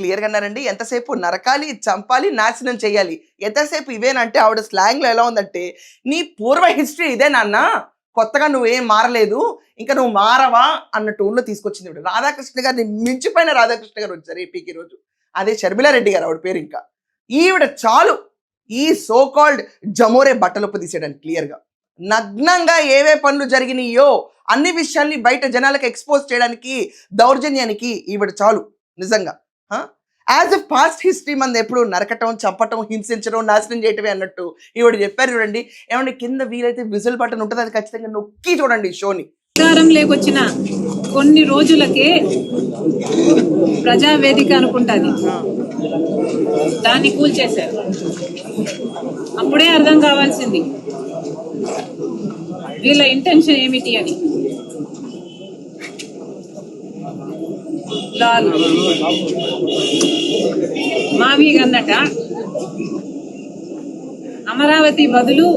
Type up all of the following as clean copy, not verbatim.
క్లియర్‌గా అన్నారండి. ఎంతసేపు నరకాలి, చంపాలి, నాశనం చేయాలి. ఎంతసేపు ఇవేనంటే ఆవిడ స్లాంగ్‌లో ఎలా ఉందంటే, "నీ పూర్వ హిస్టరీ ఇదే నాన్న. కొత్తగా నువ్వేం మారలేదు. ఇంక నువ్వు మారవా" అన్న టోన్‌లో తీసుకొచ్చింది ఈవిడ. రాధాకృష్ణ గారిని మించిపోయిన రాధాకృష్ణ గారు వచ్చారు ఏపీకి ఈరోజు. అదే షర్మిలారెడ్డి గారు ఆవిడ పేరు ఇంకా. ఈవిడ చాలు ఈ సో కాల్డ్ జమోరే బట్టలుప్పు తీసేయడానికి క్లియర్‌గా. నగ్నంగా ఏవే పనులు జరిగినాయో అన్ని విషయాల్ని బయట జనాలకు ఎక్స్‌పోజ్ చేయడానికి, దౌర్జన్యానికి ఈవిడ చాలు నిజంగా. యాజ్ ఎ పాస్ట్ హిస్టరీ మనది ఎప్పుడు నరకటం, చంపటం, హింసించడం, నాశనం చేయటమే అన్నట్టు ఈవిడ చెప్పారు చూడండి. ఏమంటే కింద వీలైతే విజిల్ బటన్ ఉంటుంది, అది ఖచ్చితంగా నొక్కి చూడండి ఈ షోని. అధికారం లేకొచ్చిన కొన్ని రోజులకే ప్రజావేదిక అనుకుంటుంది, దాన్ని కూల్చేశారు. అప్పుడే అర్థం కావాల్సింది వీళ్ళ ఇంటెన్షన్ ఏమిటి అని. లాల్ మావి గన్నట అమరావతి బదులు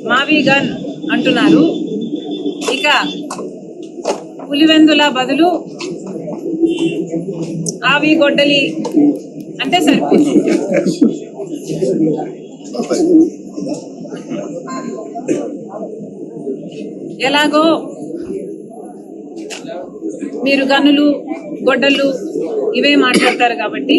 మావి గన్ అంటున్నారు. ఇక పులివెందుల బదులు ఆవి గొడ్డలి అంటే సరిపోతుంది. ఎలాగో మీరు గన్నులు, గొడ్డలు ఇవే మాట్లాడతారు కాబట్టి